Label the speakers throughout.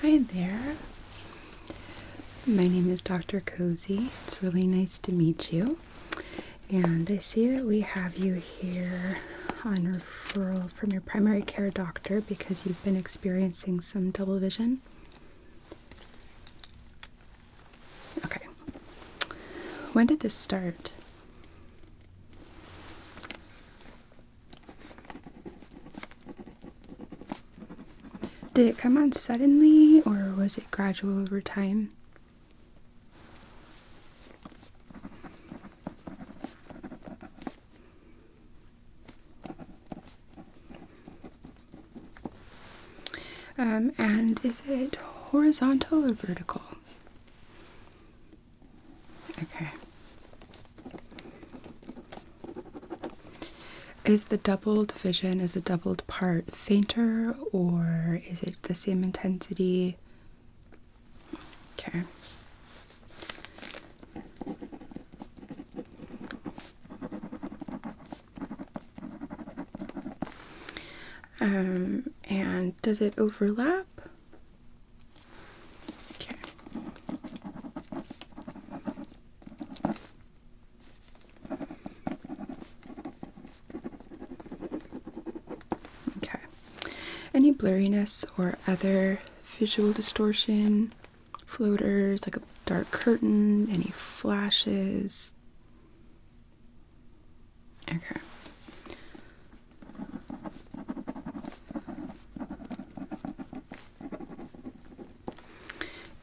Speaker 1: Hi there. My name is Dr. Cozy. It's really nice to meet you. And I see that we have you here on referral from your primary care doctor because you've been experiencing some double vision. Okay. When did this start? Did it come on suddenly or was it gradual over time? And is it horizontal or vertical? Okay. Is the doubled vision, is the doubled part fainter or is it the same intensity? Okay. And does it overlap? Okay. Okay. Any blurriness or other visual distortion? Floaters, like a dark curtain, any flashes? Okay.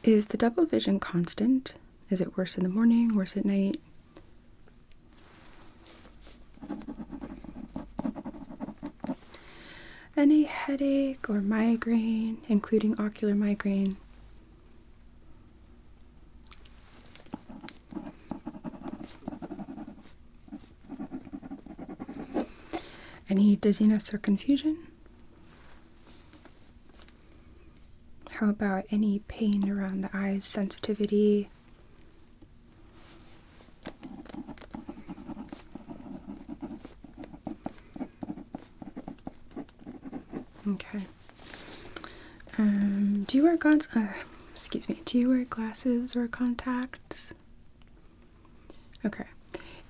Speaker 1: Is the double vision constant? Is it worse in the morning, worse at night? Any headache or migraine, including ocular migraine? Any dizziness or confusion? How about any pain around the eyes, sensitivity? Okay. Do you wear do you wear glasses or contacts? Okay.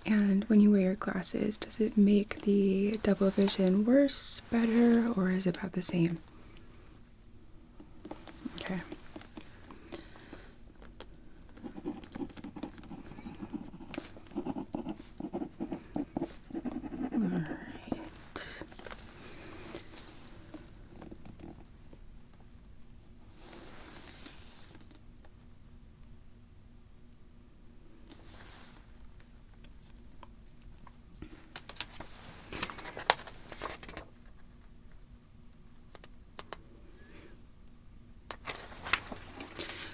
Speaker 1: And when you wear your glasses, does it make the double vision worse, better, or is it about the same? Okay. All right.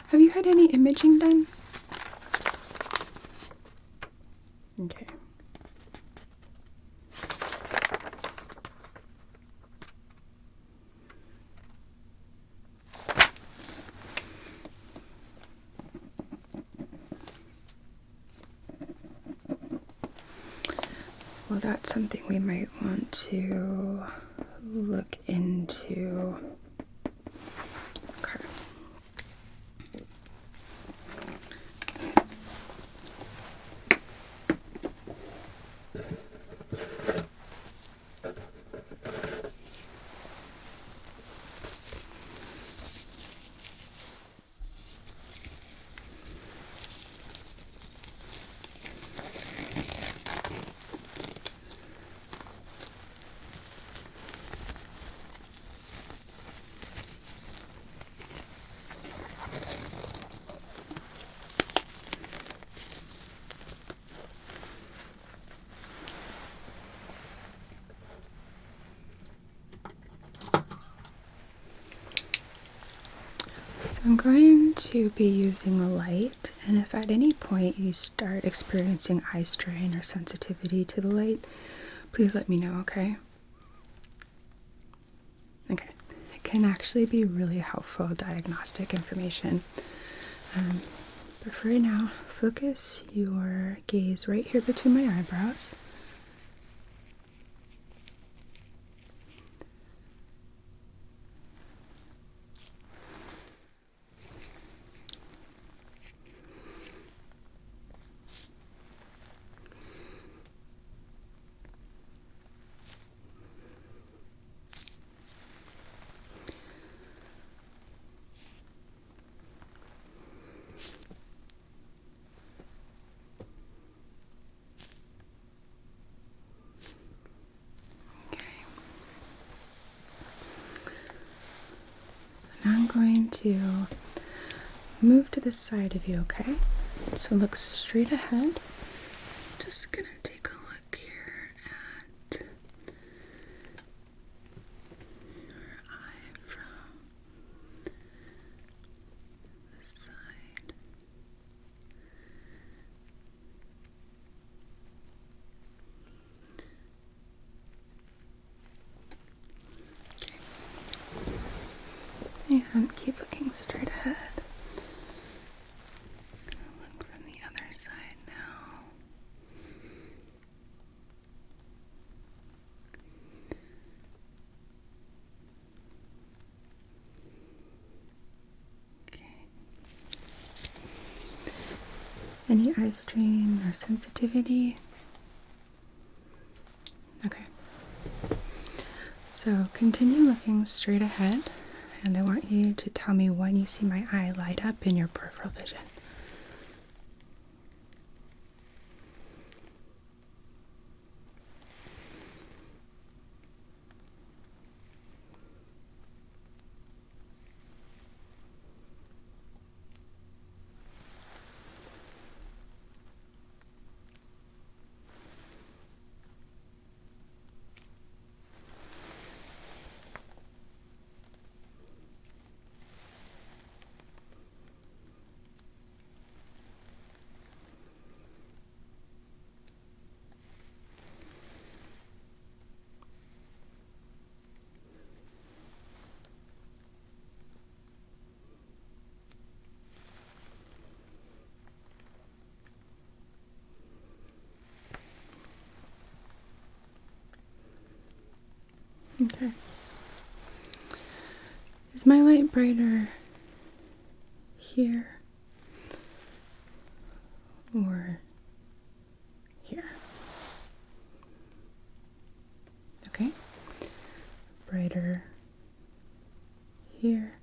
Speaker 1: Have you had any imaging done? Okay. Well, that's something we might want to look into. Okay. So I'm going to be using a light, and if at any point you start experiencing eye strain or sensitivity to the light, please let me know, okay? Okay. It can actually be really helpful diagnostic information. But for right now, focus your gaze right here between my eyebrows. going to move to the side of you, okay? So look straight ahead. Just gonna take a look here at your eye from the side. Okay. And keep looking straight ahead. Look from the other side now. Okay. Any eye strain or sensitivity? Okay. So continue looking straight ahead, and I want you to tell me when you see my eye light up in your peripheral vision. Okay. Is my light brighter here or here? Okay. Brighter here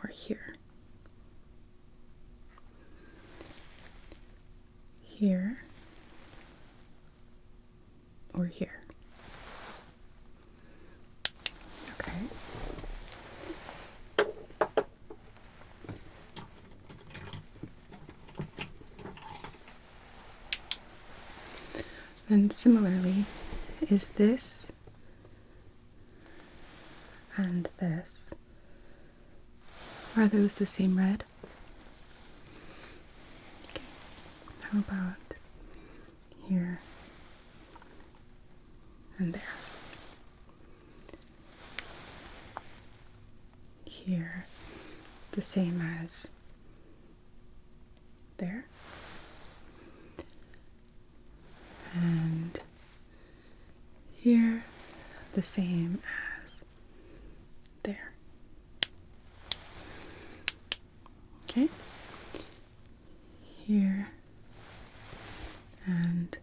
Speaker 1: or here? Here or here? Okay. Then similarly, is this and this, are those the same red? Okay. How about here and there? Here, the same as there? And here, the same as there. Okay. Here and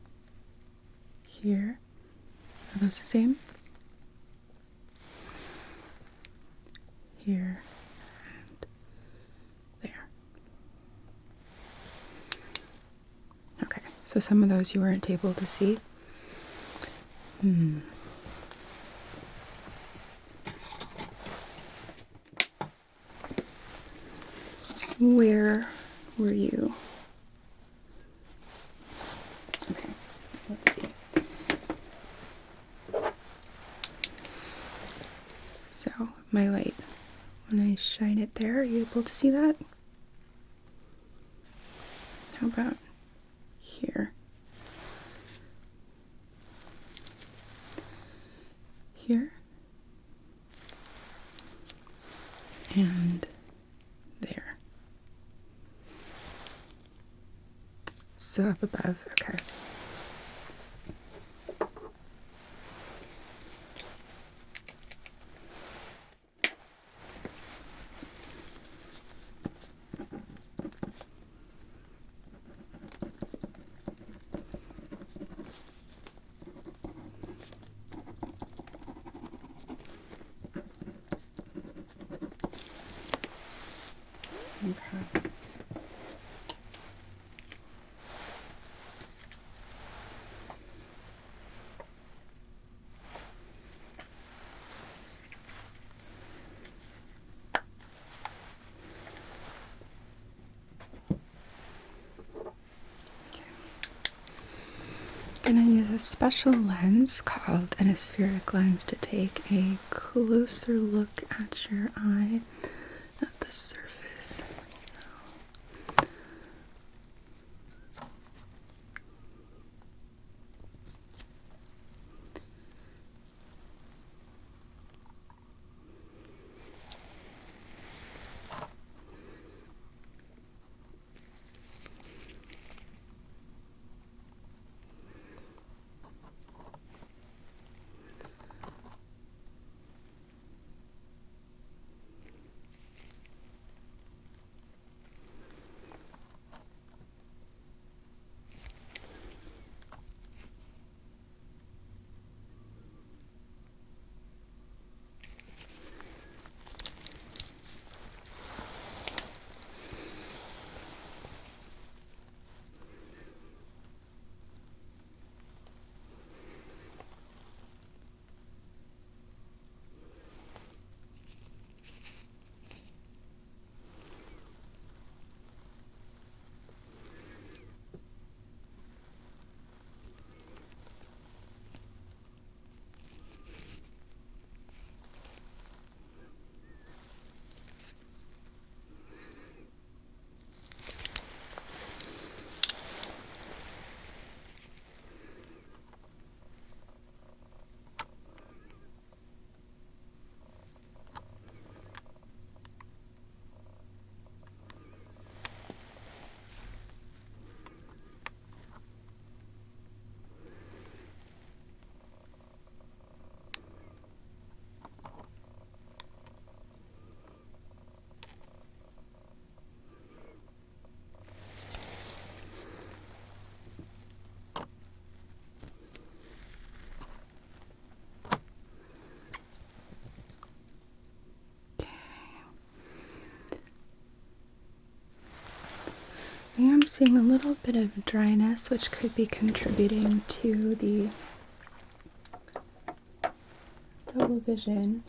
Speaker 1: here. Are those the same? Here and there. Okay, so some of those you weren't able to see. Where were you? Okay, let's see. So, my light, when I shine it there, are you able to see that? How about here? Here? And there. So up above, okay. Okay. going to use a special lens called an aspheric lens to take a closer look at your eye, at the surface. I am seeing a little bit of dryness, which could be contributing to the double vision.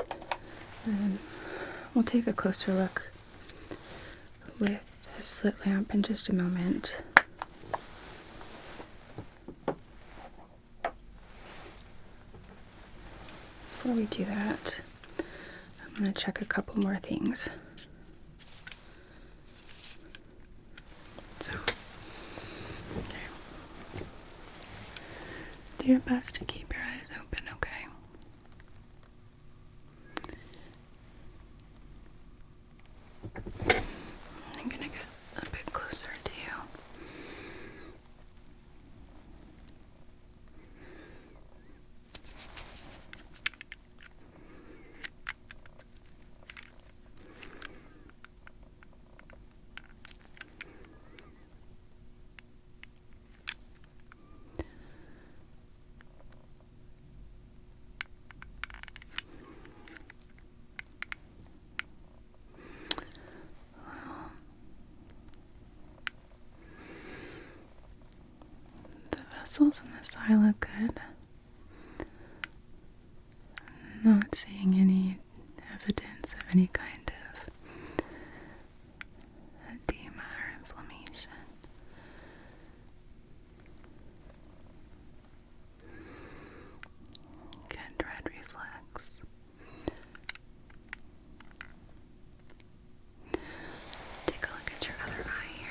Speaker 1: We'll take a closer look with a slit lamp in just a moment. Before we do that, I'm going to check a couple more things. Do your best to keep your eyes open, okay? I'm gonna get a bit closer to you. Vessels in this eye look good. Not seeing any evidence of any kind of edema or inflammation. Good red reflex. Take a look at your other eye here.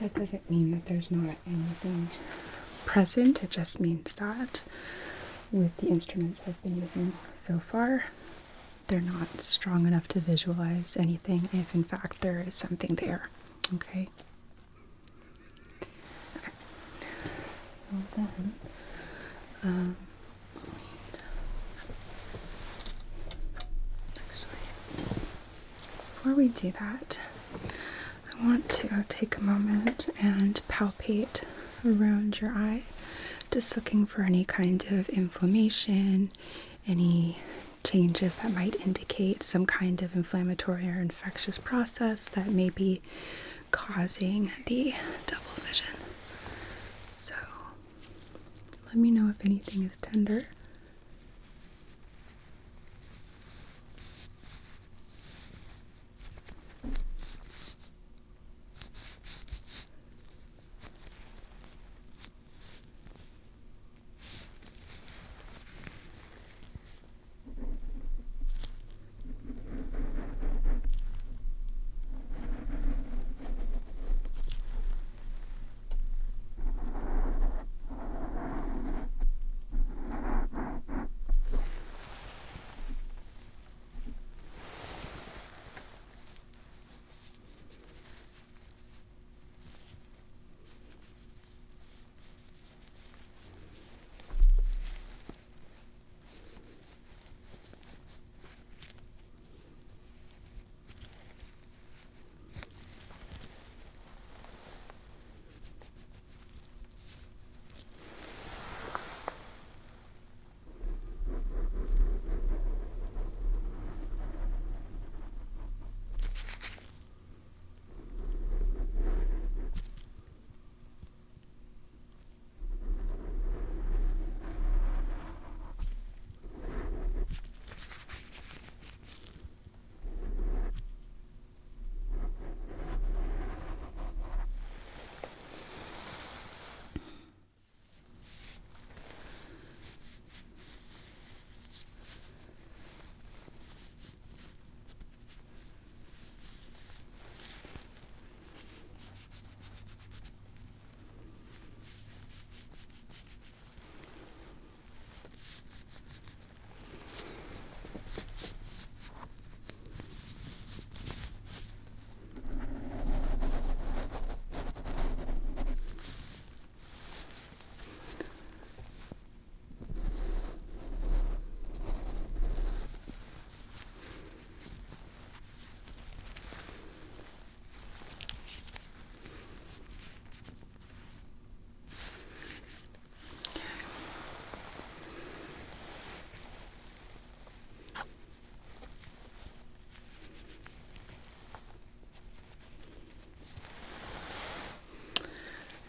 Speaker 1: That doesn't mean that there's not anything present. It just means that with the instruments I've been using so far, they're not strong enough to visualize anything if in fact there is something there. Okay. Okay. So then, before we do that, I want to take a moment and palpate around your eye, just looking for any kind of inflammation, any changes that might indicate some kind of inflammatory or infectious process that may be causing the double vision. So let me know if anything is tender.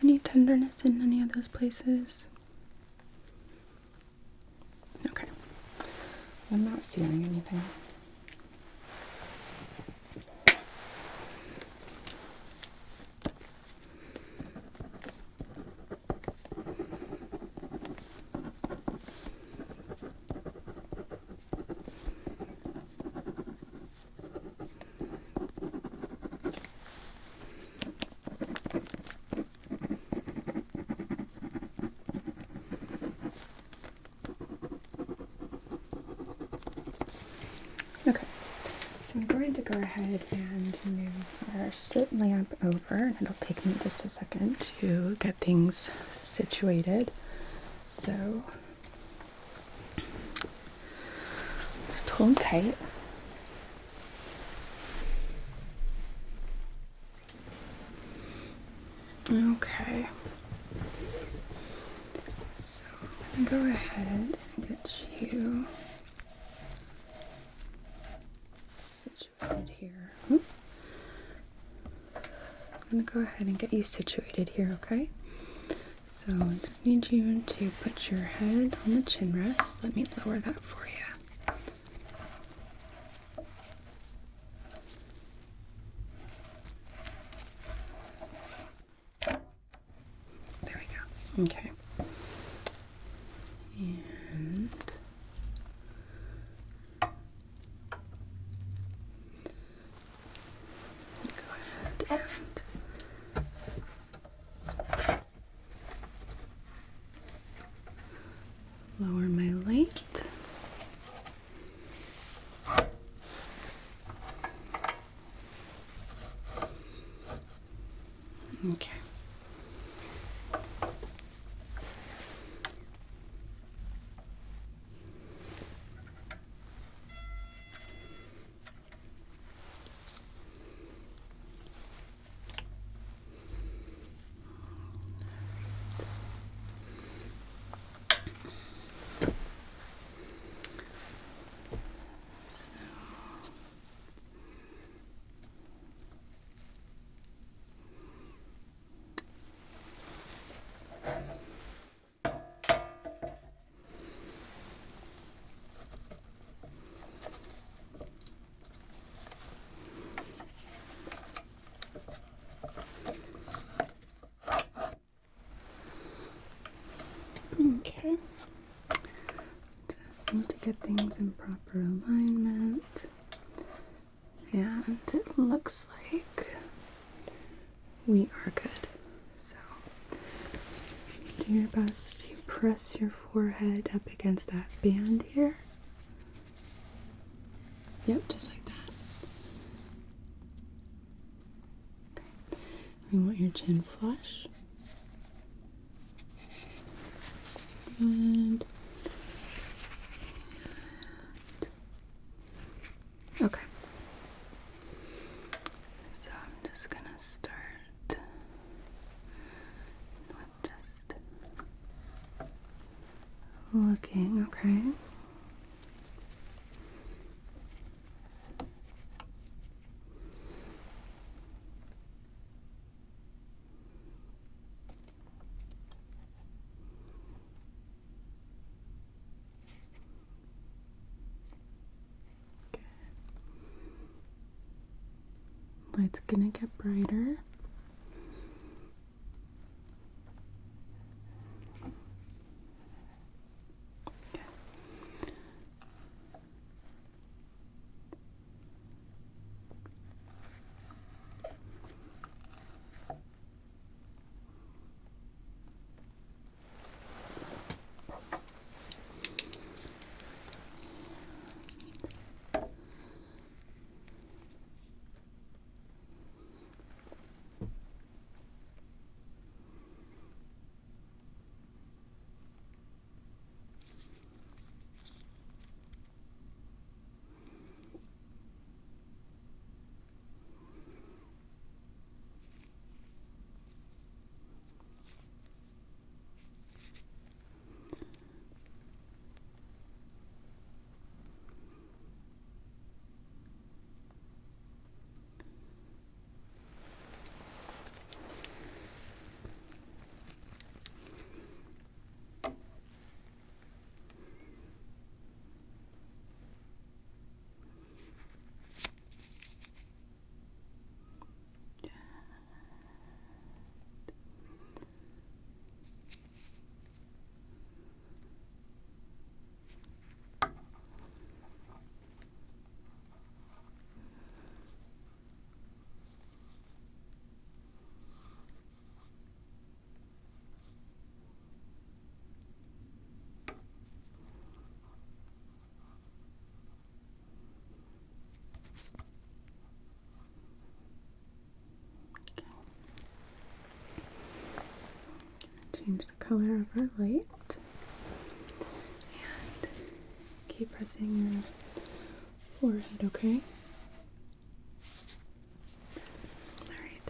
Speaker 1: Any tenderness in any of those places? Okay. I'm not feeling anything. Okay, so I'm going to go ahead and move our slit lamp over, and it'll take me just a second to get things situated. So just hold tight. Okay, so I'm going to go ahead and get you situated here. I'm going to go ahead and get you situated here, okay? So I just need you to put your head on the chin rest. Let me lower that for you. There we go. Okay. And go ahead and Okay. Okay. Just need to get things in proper alignment. And it looks like we are good. So do your best to press your forehead up against that band here. Yep, just like that. Okay. We want your chin flush. Good. Okay. So I'm just gonna start with just looking, okay? Light's gonna get brighter. Okay. Change the color of our light. And keep pressing your forehead, okay? Alright.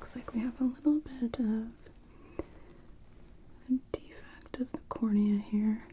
Speaker 1: looks like we have a little bit of a defect of the cornea here.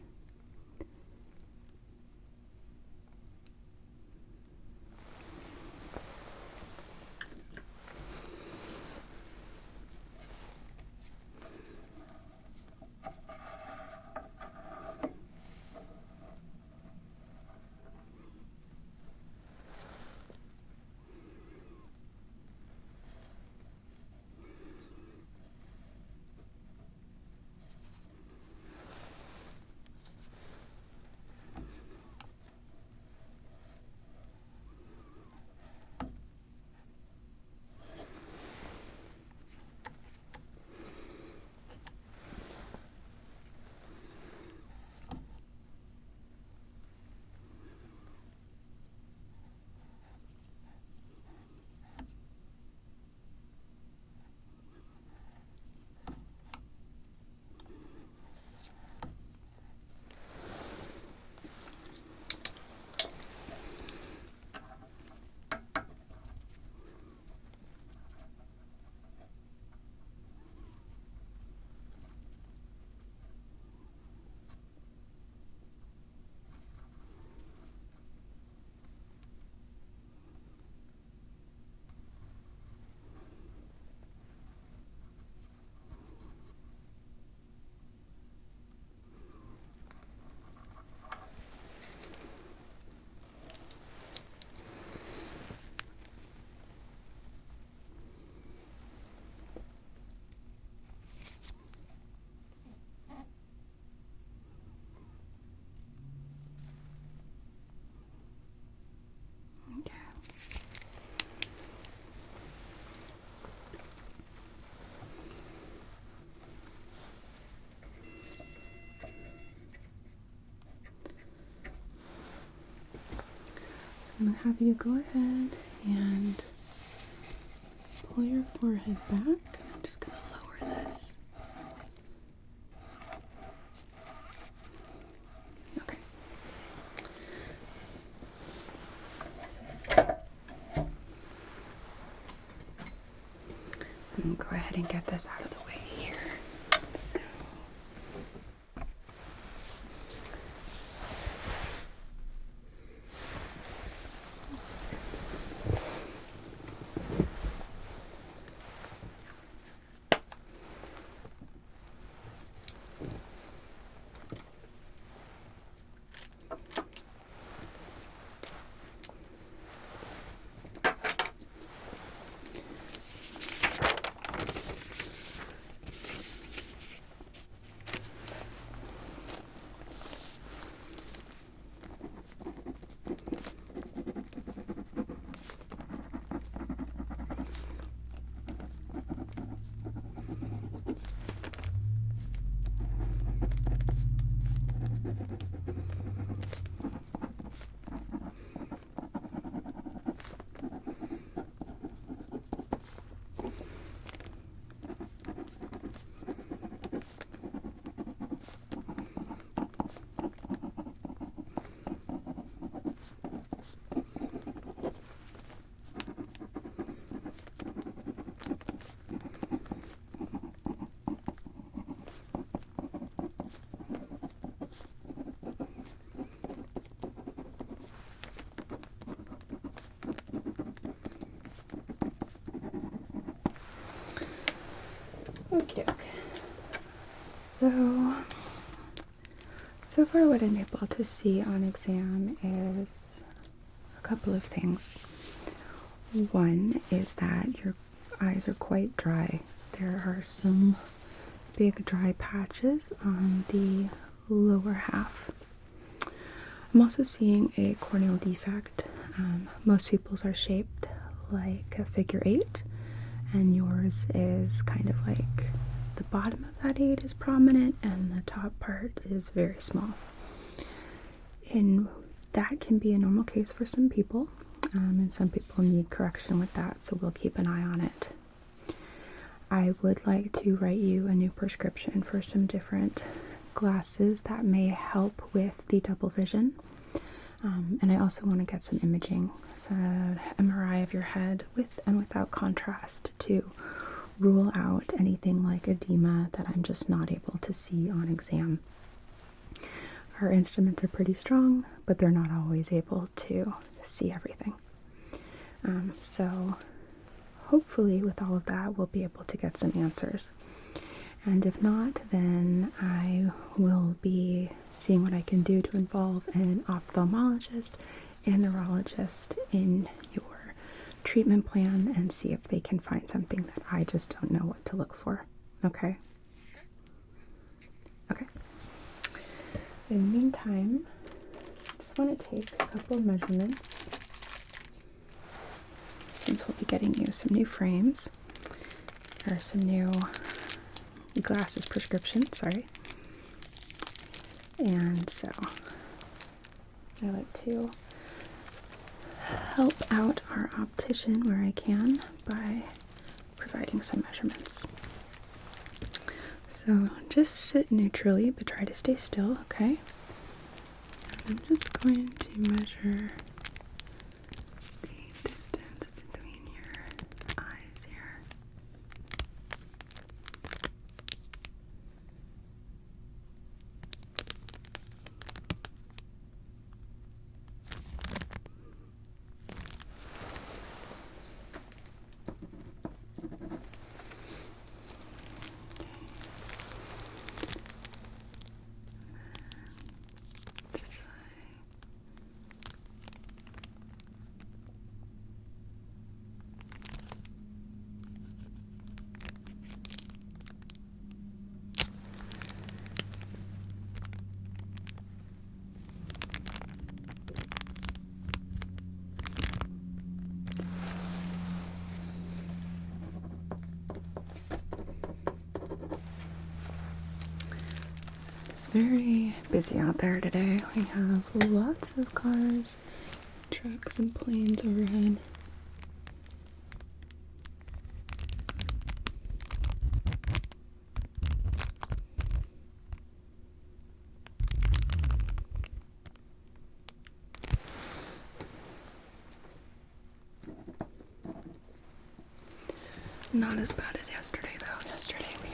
Speaker 1: I'm going to have you go ahead and pull your forehead back. I'm just going to lower this. Okay. I'm going to go ahead and get this out of the way here. Okay. So far what I'm able to see on exam is a couple of things. One is that your eyes are quite dry. There are some big dry patches on the lower half. I'm also seeing a corneal defect. Most people's are shaped like a figure 8, and yours is kind of like the bottom of that 8 is prominent and the top part is very small. And that can be a normal case for some people, and some people need correction with that, so we'll keep an eye on it. I would like to write you a new prescription for some different glasses that may help with the double vision. And I also want to get some imaging, so MRI of your head with and without contrast to rule out anything like edema that I'm just not able to see on exam. Our instruments are pretty strong, but they're not always able to see everything. So hopefully with all of that, we'll be able to get some answers. And if not, then I will be seeing what I can do to involve an ophthalmologist and neurologist in your treatment plan and see if they can find something that I just don't know what to look for. Okay? Okay. In the meantime, I just want to take a couple of measurements since we'll be getting you some new frames, or some new glasses prescriptions, sorry. And so I like to help out our optician where I can by providing some measurements. So just sit neutrally, but try to stay still, okay? I'm just going to measure the distance between your eyes here. Very busy out there today. We have lots of cars, trucks, and planes overhead. Not as bad as yesterday, though. Yesterday we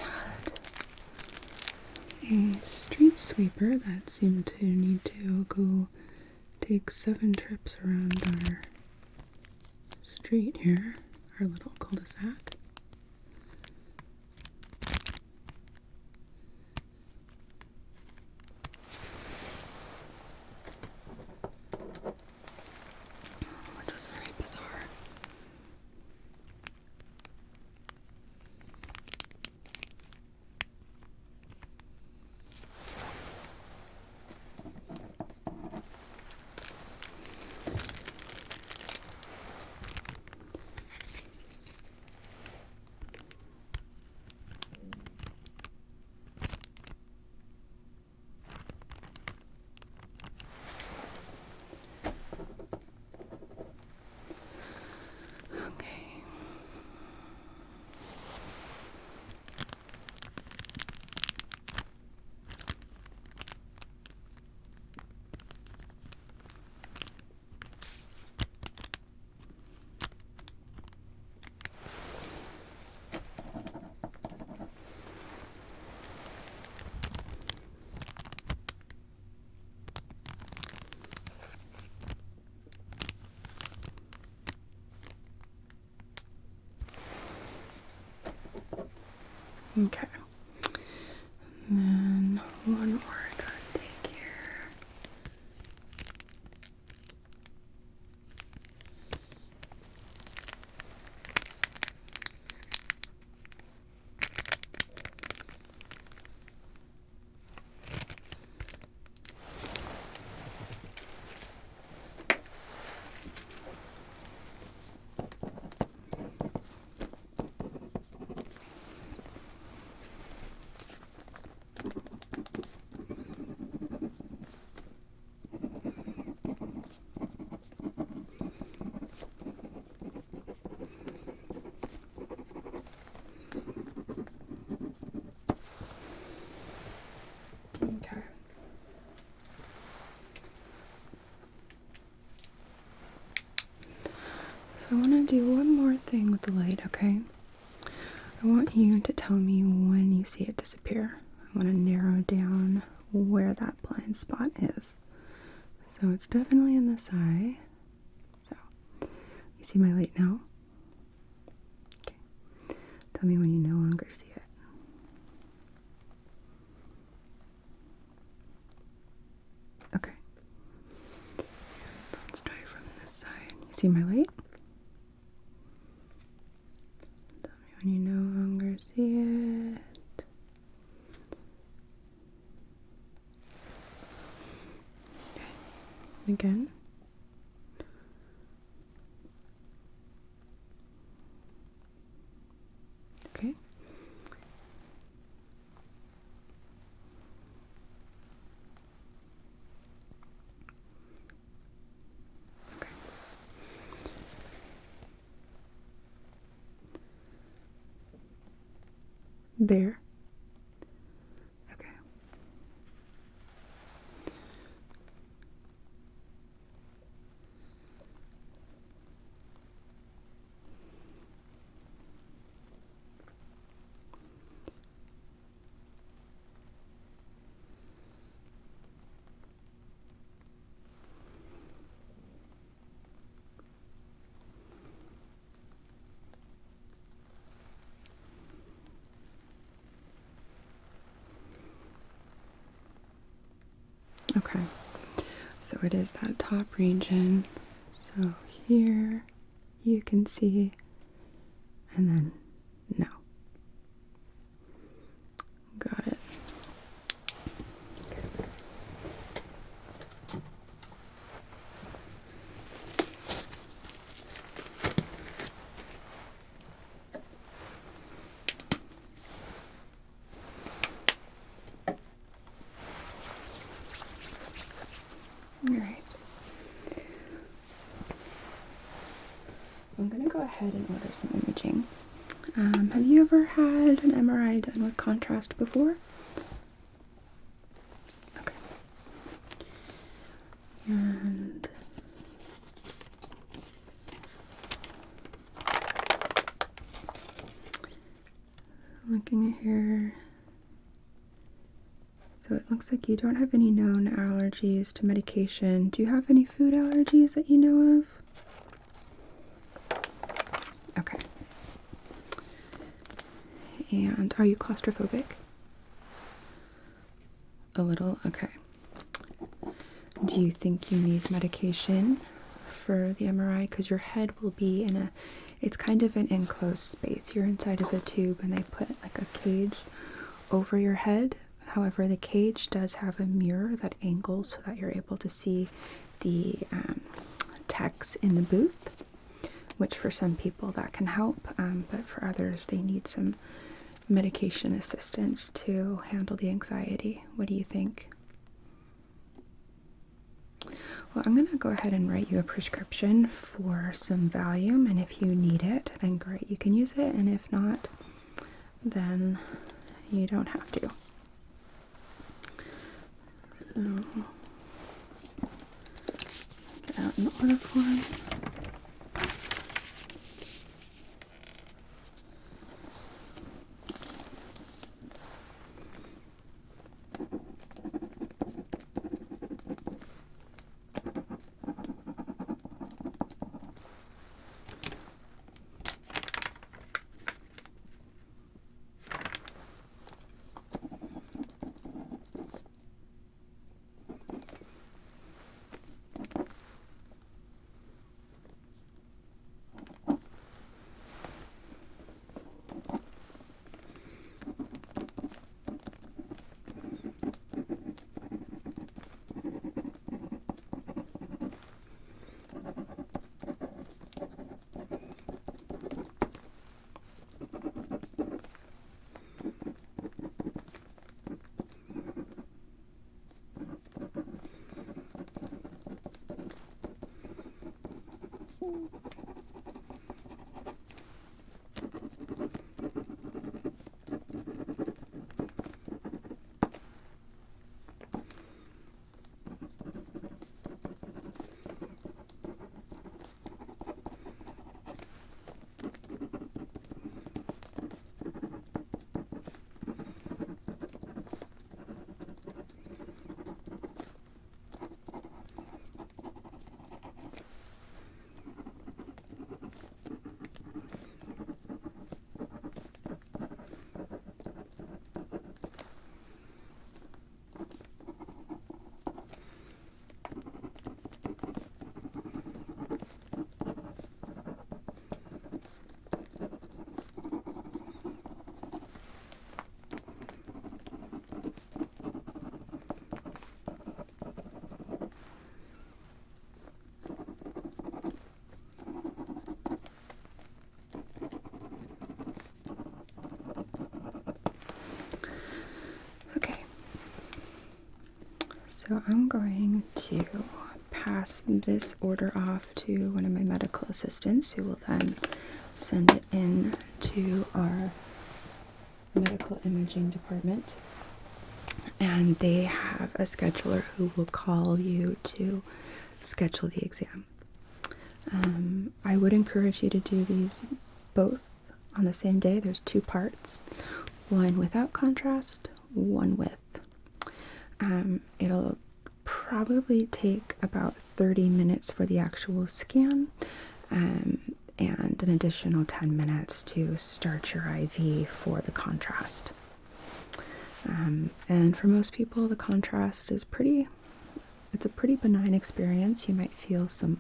Speaker 1: had a street sweeper that seemed to need to go take 7 trips around our street here, our little cul-de-sac. Which was very bizarre. Okay. And then one more I gotta take here. Okay. So I want to do one more thing with the light, okay? I want you to tell me when you see it disappear. I want to narrow down where that blind spot is. So it's definitely in this eye. So, you see my light now? Okay. Tell me when you no longer see it. Okay. Let's try from this side. You see my light? Tell me when you no longer see it. Again. Okay. Okay. There. Okay. Okay, so it is that top region. So here you can see, and then no. Got it. All right. I'm going to go ahead and order some imaging. Have you ever had an MRI done with contrast before? Okay. And looking at here. So it looks like you don't have any known allergies to medication. Do you have any food allergies that you know of? Okay. And are you claustrophobic? A little? Okay. Do you think you need medication for the MRI? Because your head will be in it's kind of an enclosed space. You're inside of the tube and they put like a cage over your head. However, the cage does have a mirror that angles so that you're able to see the techs in the booth, which for some people that can help, but for others they need some medication assistance to handle the anxiety. What do you think? Well, I'm going to go ahead and write you a prescription for some Valium, and if you need it, then great, you can use it, and if not, then you don't have to. So, get out an order form. So I'm going to pass this order off to one of my medical assistants, who will then send it in to our medical imaging department, and they have a scheduler who will call you to schedule the exam. I would encourage you to do these both on the same day. There's 2 parts, one without contrast, one with. It'll probably take about 30 minutes for the actual scan, and an additional 10 minutes to start your IV for the contrast. And for most people, the contrast is it's a pretty benign experience. You might feel some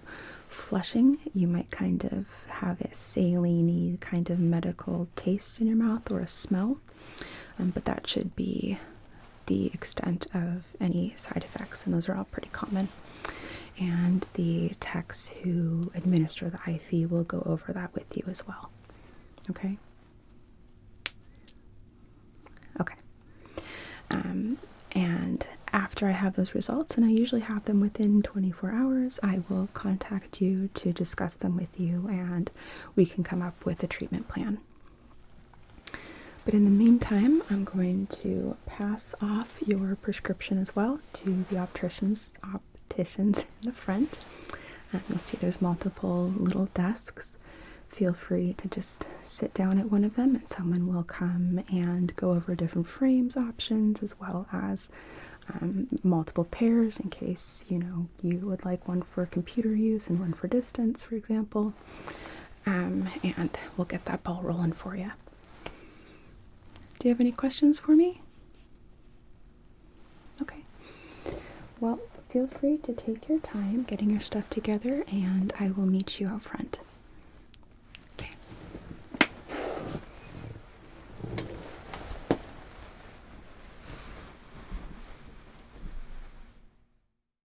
Speaker 1: flushing. You might kind of have a saline-y kind of medical taste in your mouth or a smell, but that should be the extent of any side effects, and those are all pretty common. And the techs who administer the IV will go over that with you as well. Okay? Okay. And after I have those results, and I usually have them within 24 hours, I will contact you to discuss them with you, and we can come up with a treatment plan. But in the meantime, I'm going to pass off your prescription as well to the opticians in the front. You'll see there's multiple little desks. Feel free to just sit down at one of them, and someone will come and go over different frames options, as well as multiple pairs in case you would like one for computer use and one for distance, for example. And we'll get that ball rolling for you. Do you have any questions for me? Okay. Well, feel free to take your time getting your stuff together, and I will meet you out front.